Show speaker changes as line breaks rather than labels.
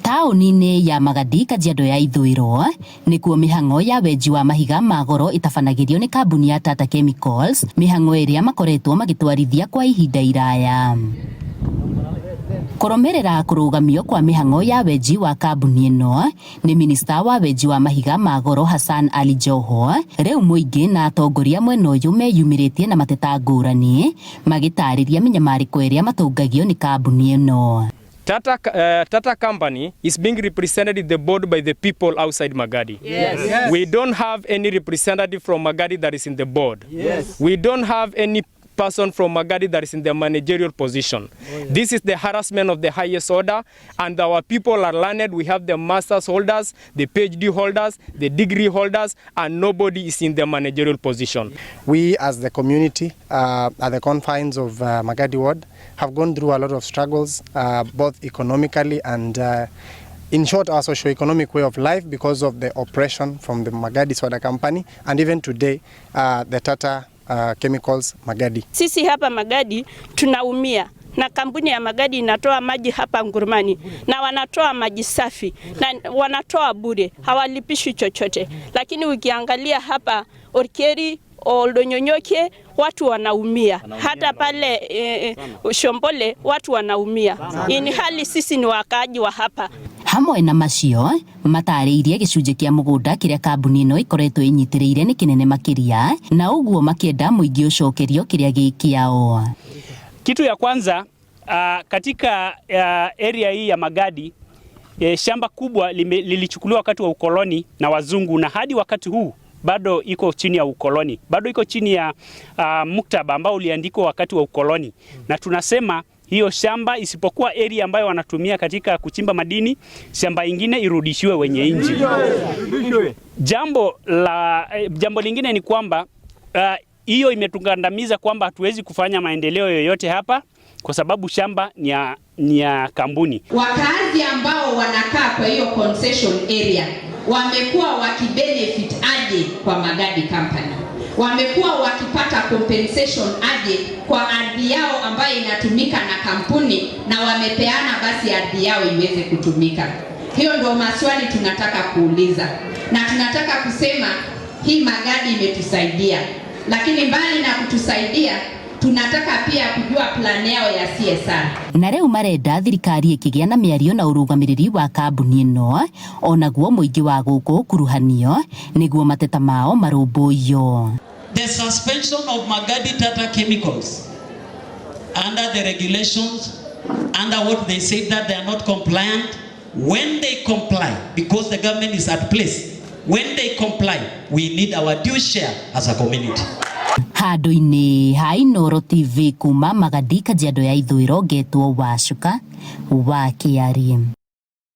Taũni-inĩ ya Magandi Kajiado ya ithũĩro nĩkuo mĩhang'o ya wenji wa mahiga ma goro itabanagĩrio nĩ kambuni ya Tata Chemĩcals, mĩhang'o ĩrĩa makoretwo magĩtwarithia kwa ihinda iraya. Kũrũmĩrĩra kũrũgamio kwa mĩhang'o ya wenji wa kambuni ĩno nĩ minista wa wenji wa mahiga ma goro Hassan Ali Joho, rĩu mũingĩ na atongoria mwena ũyũ meyumĩrĩtie na mateta ngũrani magĩtarĩria mĩnyamarĩko ĩrĩa matũngagio nĩ kambuni ĩno.
Tata company is being represented in the board by the people outside Magadi.
Yes. Yes.
We don't have any representative from Magadi that is in the board.
Yes.
We don't have any person from Magadi that is in the managerial position. This is the harassment of the highest order, and our people are learned. We have the master's holders, the PhD holders, the degree holders, and nobody is in the managerial position.
We as the community at the confines of Magadi ward have gone through a lot of struggles, both economically and in short, our socio-economic way of life because of the oppression from the Magadi Soda Company, and even today the Tata Chemicals Magadi.
Sisi hapa Magadi tunaumia na kampuni ya Magadi inatoa maji hapa Ngurumani na wanatoa maji safi na wanatoa bure, hawalipishi chochote. Lakini ukiangalia hapa Orkeri, Oldonyonyoke, watu wanaumia. Hata pale Shombole watu wanaumia. Ini hali sisi ni wakaaji wa hapa.
Hamwe na macio matarĩirie gĩcunjĩ kĩa mũgũnda kĩrĩa kambuni ĩno ĩkoretwo ĩnyitĩrĩire nĩ kĩnene makĩria, na ũguo makĩenda mũingĩ ũcokerio kĩrĩa gĩkĩao.
Kitu ya kwanza katika area hii ya Magadi, shamba kubwa lilichukuliwa wakati wa ukoloni na wazungu, na hadi wakati huu bado iko chini ya ukoloni, bado iko chini ya muktaba ambao uliandikwa wakati wa ukoloni, na tunasema hiyo shamba isipokuwa area ambayo wanatumia katika kuchimba madini, shamba ingine irudishiwe wenye nchi. Jambo lingine ni kwamba hiyo imetungandamiza kwamba hatuwezi kufanya maendeleo yoyote hapa kwa sababu shamba ni ya kampuni.
Wakazi ambao wanakaa kwa hiyo concession area wamekuwa wakibenefit aje kwa Magadi Company? Wamekuwa wakipata compensation aje kwa ardhi yao ambayo inatumika na kampuni, na wamepeana basi ardhi yao iweze kutumika? Hiyo ndio maswali tunataka kuuliza, na tunataka kusema hii Magadi imetusaidia, lakini mbali na kutusaidia tunataka pia kujua plan yao ya CSR.
Na rĩu marenda thirikari ĩkĩgĩa na mĩario na ũrũgamĩrĩri wa kambuni ĩno, onaguo mũingĩ wa gũkũ kuruhanio nĩguo mateta mao marũmbũiyo.
The suspension of Magadi Tata Chemicals under the regulations, under what they say that they are not compliant, when they comply, because the government is at place, when they comply, we need our due share as a community.
Handũ-inĩ ha Inooro TV kuma Magandi Kajiado ya ithũĩro, ngetwo Wacuka wa Kĩari.